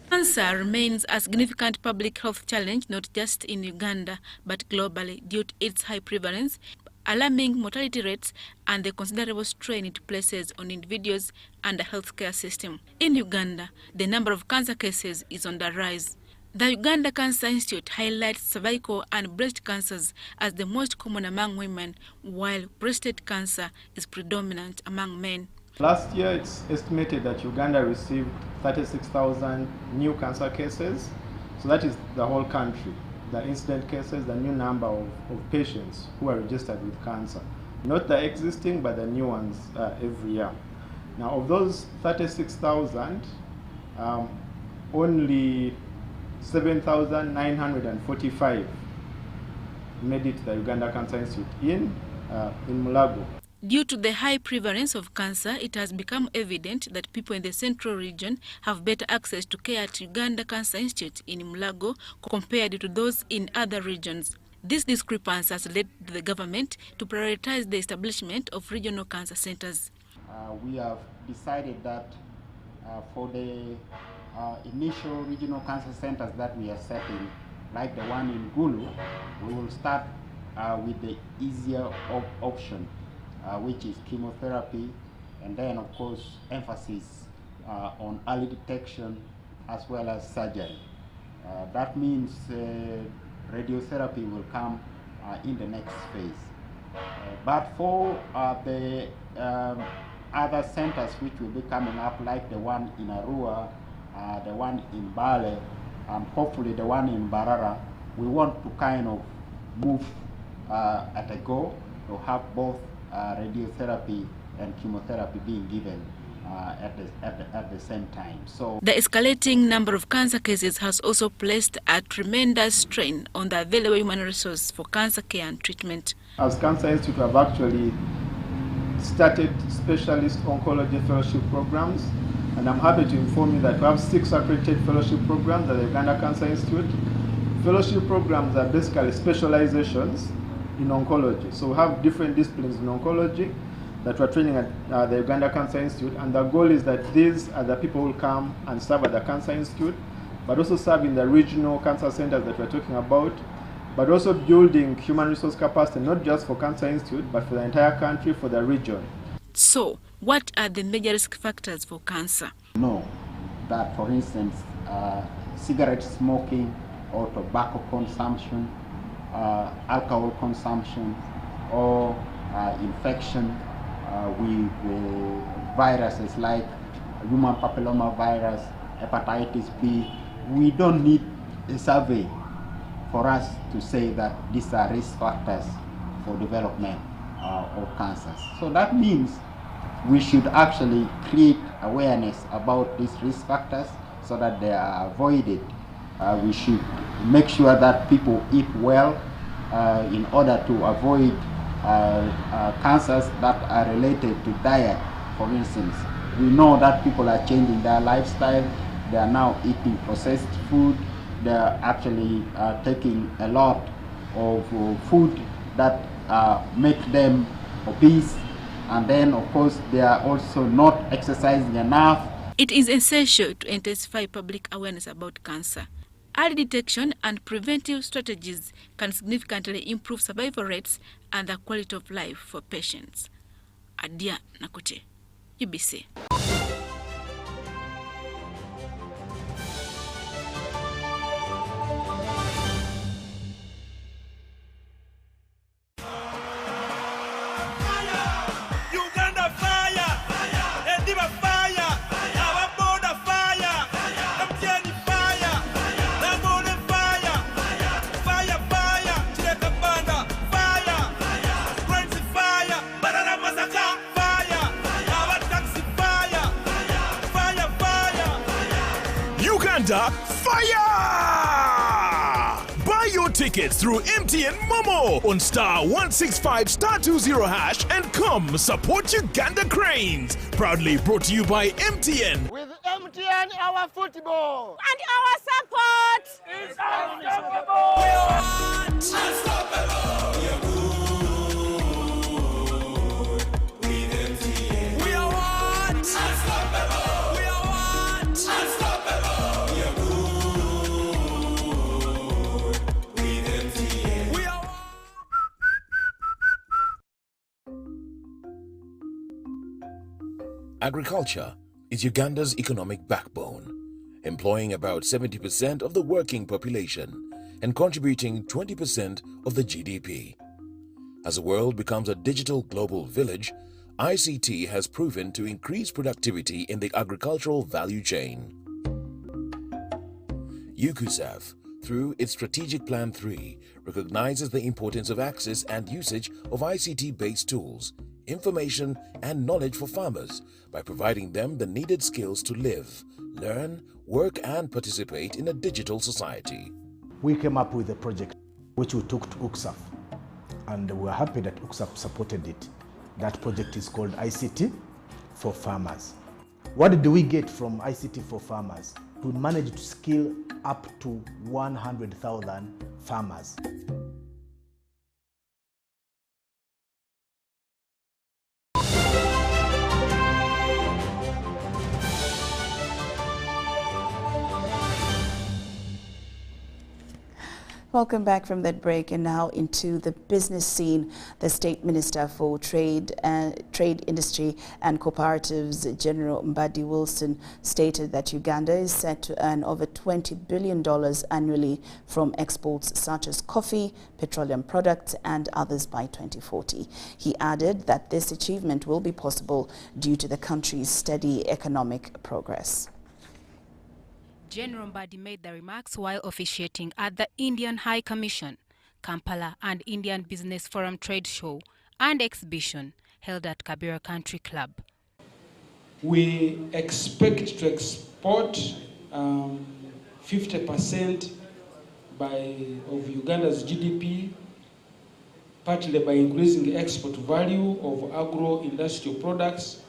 Cancer remains a significant public health challenge not just in Uganda but globally due to its high prevalence, alarming mortality rates and the considerable strain it places on individuals and the healthcare system. In Uganda, the number of cancer cases is on the rise. The Uganda Cancer Institute highlights cervical and breast cancers as the most common among women, while prostate cancer is predominant among men. Last year, it's estimated that Uganda received 36,000 new cancer cases. So that is the whole country, the incident cases, the new number of patients who are registered with cancer. Not the existing, but the new ones every year. Now, of those 36,000, only 7,945 made it to the Uganda Cancer Institute in Mulago. Due to the high prevalence of cancer, it has become evident that people in the central region have better access to care at Uganda Cancer Institute in Mulago compared to those in other regions. This discrepancy has led the government to prioritize the establishment of regional cancer centers. We have decided that for the initial regional cancer centers that we are setting, like the one in Gulu, we will start with the easier option, which is chemotherapy, and then of course emphasis on early detection as well as surgery. That means radiotherapy will come in the next phase. But for the other centers which will be coming up, like the one in Arua, the one in Bale, and hopefully the one in Barara, we want to kind of move at a go to have both radiotherapy and chemotherapy being given at the same time. So the escalating number of cancer cases has also placed a tremendous strain on the available human resource for cancer care and treatment. As Cancer Institute, we have actually started specialist oncology fellowship programs, and I'm happy to inform you that we have 6 accredited fellowship programs at the Uganda Cancer Institute. Fellowship programs are basically specializations in oncology. So we have different disciplines in oncology that we're training at the Uganda Cancer Institute, and the goal is that these are the people who come and serve at the Cancer Institute, but also serve in the regional cancer centers that we're talking about, but also building human resource capacity, not just for Cancer Institute, but for the entire country, for the region. So, what are the major risk factors for cancer? Know that, for instance, cigarette smoking or tobacco consumption, alcohol consumption, or infection with viruses like human papilloma virus, hepatitis B. We don't need a survey for us to say that these are risk factors for development of cancers. So that means we should actually create awareness about these risk factors so that they are avoided. We should make sure that people eat well in order to avoid cancers that are related to diet. For instance, we know that people are changing their lifestyle. They are now eating processed food. They are actually taking a lot of food that make them obese. And then, of course, they are also not exercising enough. It is essential to intensify public awareness about cancer. Early detection and preventive strategies can significantly improve survival rates and the quality of life for patients. Adia Nakute, UBC. Uganda, fire! Buy your tickets through MTN Momo on *165*20# and come support Uganda Cranes. Proudly brought to you by MTN. With MTN, our football and our support is unstoppable. We are unstoppable. We are good. With MTN. We are what? Unstoppable. We are what? Unstoppable. We are good. With MTN. We are Agriculture is Uganda's economic backbone, employing about 70% of the working population and contributing 20% of the GDP. As the world becomes a digital global village, ICT has proven to increase productivity in the agricultural value chain. UKUSAF, through its Strategic Plan 3, recognizes the importance of access and usage of ICT-based tools, information and knowledge for farmers by providing them the needed skills to live, learn, work and participate in a digital society. We came up with a project which we took to UKSAF, and we are happy that UKSAF supported it. That project is called ICT for Farmers. What did we get from ICT for Farmers? We managed to skill up to 100,000 farmers. Welcome back from that break, and now into the business scene. The State Minister for Trade, Industry and Cooperatives, General Mbadi Wilson, stated that Uganda is set to earn over $20 billion annually from exports such as coffee, petroleum products and others by 2040. He added that this achievement will be possible due to the country's steady economic progress. General Mbadi made the remarks while officiating at the Indian High Commission, Kampala and Indian Business Forum Trade Show and Exhibition held at Kabira Country Club. We expect to export 50% of Uganda's GDP, partly by increasing the export value of agro-industrial products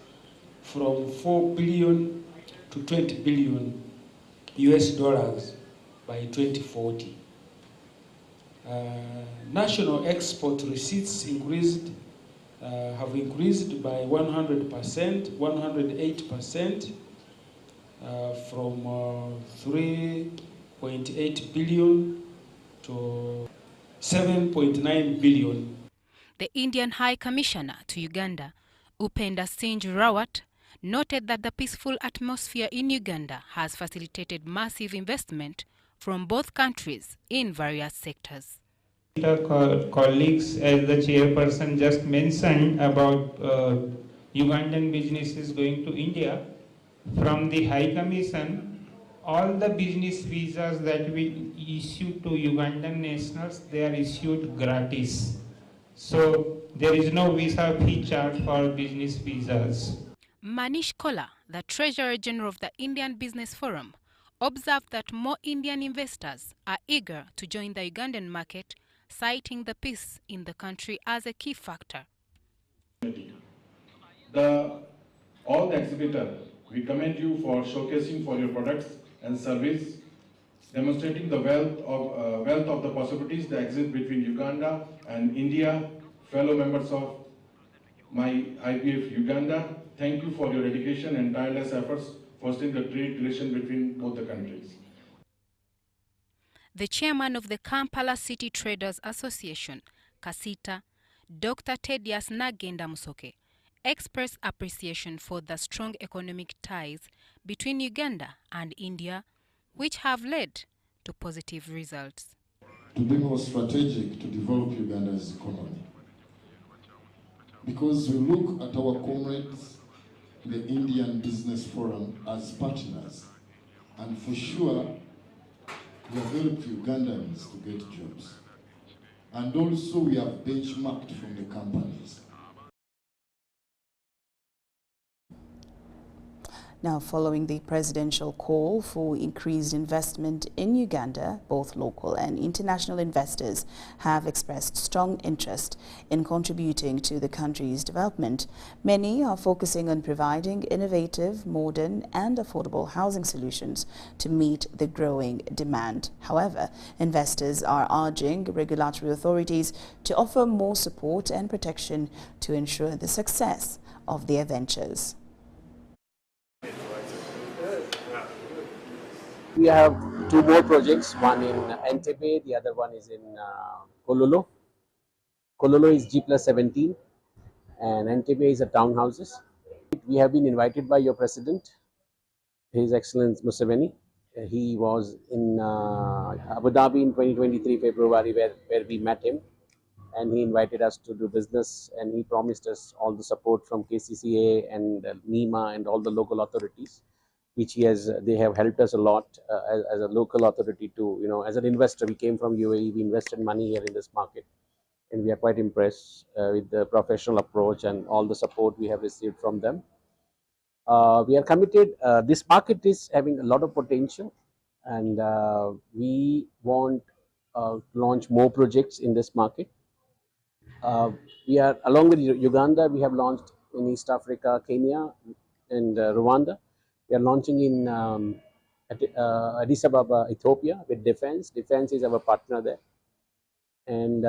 from $4 billion to $20 billion US dollars by 2040. National export receipts have increased by 108%, from 3.8 billion to 7.9 billion. The Indian High Commissioner to Uganda, Upenda Singh Rawat, noted that the peaceful atmosphere in Uganda has facilitated massive investment from both countries in various sectors. Colleagues, as the chairperson just mentioned about Ugandan businesses going to India, from the High Commission, all the business visas that we issue to Ugandan nationals, they are issued gratis. So there is no visa fee charge for business visas. Manish Kola, the Treasurer General of the Indian Business Forum, observed that more Indian investors are eager to join the Ugandan market, citing the peace in the country as a key factor. All the exhibitors, we commend you for showcasing for your products and service, demonstrating the wealth of the possibilities that exist between Uganda and India. Fellow members of my IPF Uganda, thank you for your dedication and tireless efforts fostering the trade relation between both the countries. The chairman of the Kampala City Traders Association, Kasita, Dr. Tedias Nagenda Musoke, expressed appreciation for the strong economic ties between Uganda and India, which have led to positive results. To be more strategic to develop Uganda's economy. Because we look at our comrades, the Indian Business Forum, as partners, and for sure, we have helped Ugandans to get jobs. And also we have benchmarked from the companies. Now, following the presidential call for increased investment in Uganda, both local and international investors have expressed strong interest in contributing to the country's development. Many are focusing on providing innovative, modern and affordable housing solutions to meet the growing demand. However, investors are urging regulatory authorities to offer more support and protection to ensure the success of their ventures. We have two more projects, one in Entebbe, the other one is in Kololo. Kololo is G+17 and Entebbe is a townhouses. We have been invited by your president, His Excellency Museveni. He was in Abu Dhabi in 2023 February where we met him, and he invited us to do business, and he promised us all the support from KCCA and NEMA and all the local authorities, which they have helped us a lot as a local authority to, as an investor. We came from UAE, we invested money here in this market, and we are quite impressed with the professional approach and all the support we have received from them. We are committed. This market is having a lot of potential, and we want to launch more projects in this market. We are, along with Uganda, we have launched in East Africa, Kenya and Rwanda. We are launching in Addis Ababa, Ethiopia with Defense. Defense is our partner there. And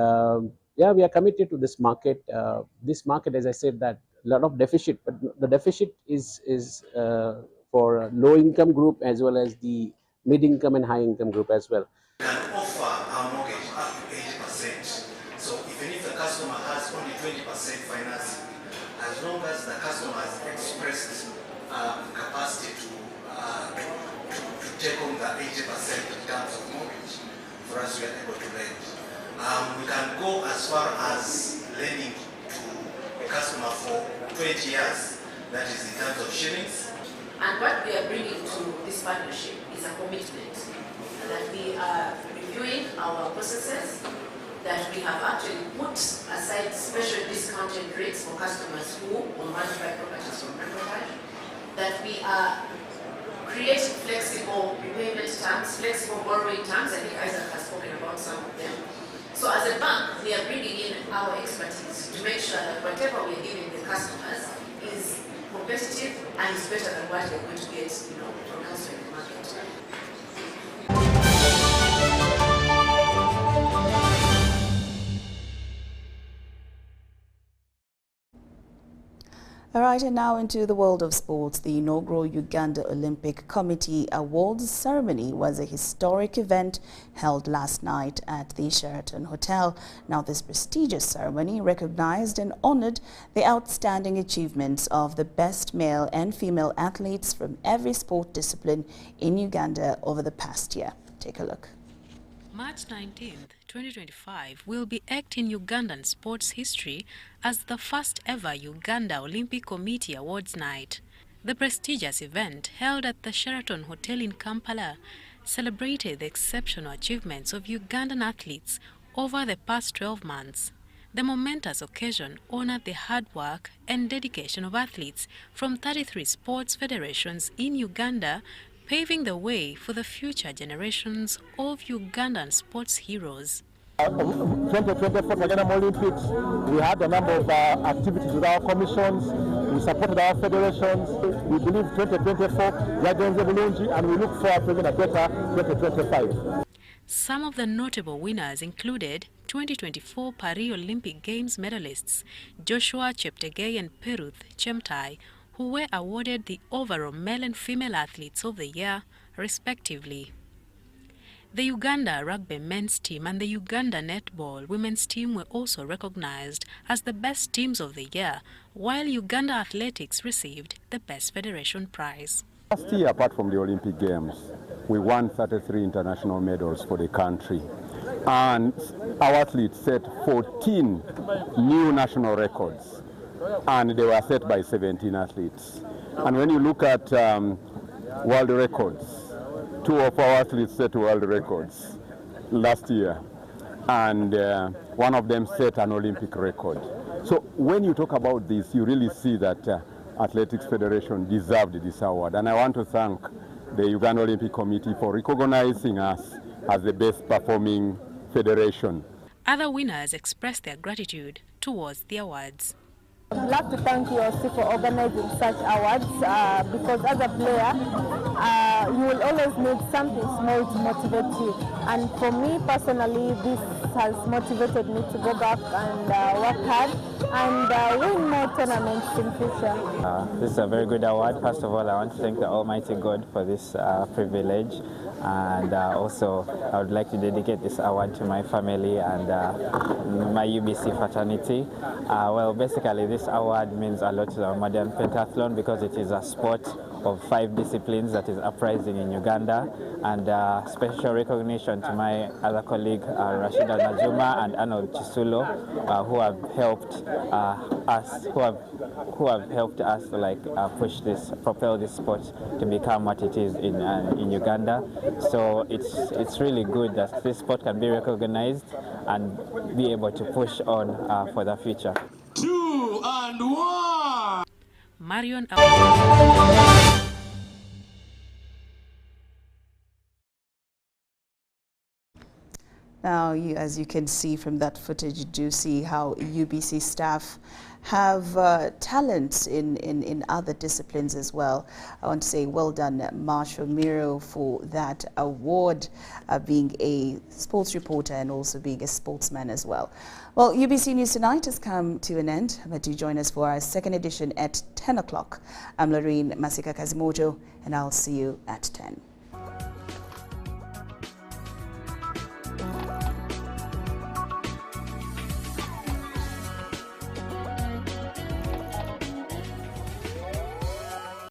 yeah, we are committed to this market. This market, as I said, that a lot of deficit, but the deficit is for low-income group as well as the mid-income and high-income group as well. We can offer our mortgage up to 80%. So even if the customer has only 20% financing, as long as the customer has expressed capacity to take on the 80% in terms of mortgage, for us we are able to lend. We can go as far as lending to a customer for 20 years, that is in terms of shillings. And what we are bringing to this partnership is a commitment that we are reviewing our processes, that we have actually put aside special discounted rates for customers who want to buy properties from Entrepreneurial, that we are creating flexible repayment terms, flexible borrowing terms. I think Isaac has spoken about some of them. So as a bank, we are bringing in our expertise to make sure that whatever we are giving the customers is competitive and is better than what they're going to get, from elsewhere in the market. All right, and now into the world of sports. The inaugural Uganda Olympic Committee Awards ceremony was a historic event held last night at the Sheraton Hotel. Now, this prestigious ceremony recognized and honored the outstanding achievements of the best male and female athletes from every sport discipline in Uganda over the past year. Take a look. March 19th, 2025 will be etched in Ugandan sports history as the first ever Uganda Olympic Committee Awards night. The prestigious event, held at the Sheraton Hotel in Kampala, celebrated the exceptional achievements of Ugandan athletes over the past 12 months. The momentous occasion honored the hard work and dedication of athletes from 33 sports federations in Uganda, paving the way for the future generations of Ugandan sports heroes. 2024 Uganda Olympics, we had a number of activities with our commissions. We supported our federations. We believe 2024 we are going to be, and we look forward to a better 2025. Some of the notable winners included 2024 Paris Olympic Games medalists Joshua Cheptegei and Peruth Chemtai, who were awarded the overall male and female athletes of the year, respectively. The Uganda rugby men's team and the Uganda netball women's team were also recognized as the best teams of the year, while Uganda athletics received the best federation prize. Last year, apart from the Olympic Games, we won 33 international medals for the country, and our athletes set 14 new national records, and they were set by 17 athletes. And when you look at world records, 2 of our athletes set world records last year, and one of them set an Olympic record. So when you talk about this, you really see that Athletics Federation deserved this award. And I want to thank the Uganda Olympic Committee for recognizing us as the best performing federation. Other winners expressed their gratitude towards the awards. I'd love to thank you also for organizing such awards because as a player, you will always need something small to motivate you. And for me personally, this has motivated me to go back and work hard and win more tournaments in future. This is a very good award. First of all, I want to thank the Almighty God for this privilege. And also, I would like to dedicate this award to my family and my UBC fraternity. Well, basically, this award means a lot to the modern pentathlon because it is a sport of 5 disciplines that is uprising in Uganda. And special recognition to my other colleague, Rashida Najuma and Arnold Chisulo, who have helped us to propel this sport to become what it is in Uganda. So it's really good that this sport can be recognized and be able to push on for the future. 2 and 1. Marion. Now, as you can see from that footage, you do see how UBC staff have talents in other disciplines as well. I want to say well done, Marshall Miro, for that award, being a sports reporter and also being a sportsman as well. Well, UBC News Tonight has come to an end, but do join us for our second edition at 10 o'clock. I'm Lauryn Masika Kazimoto, and I'll see you at 10.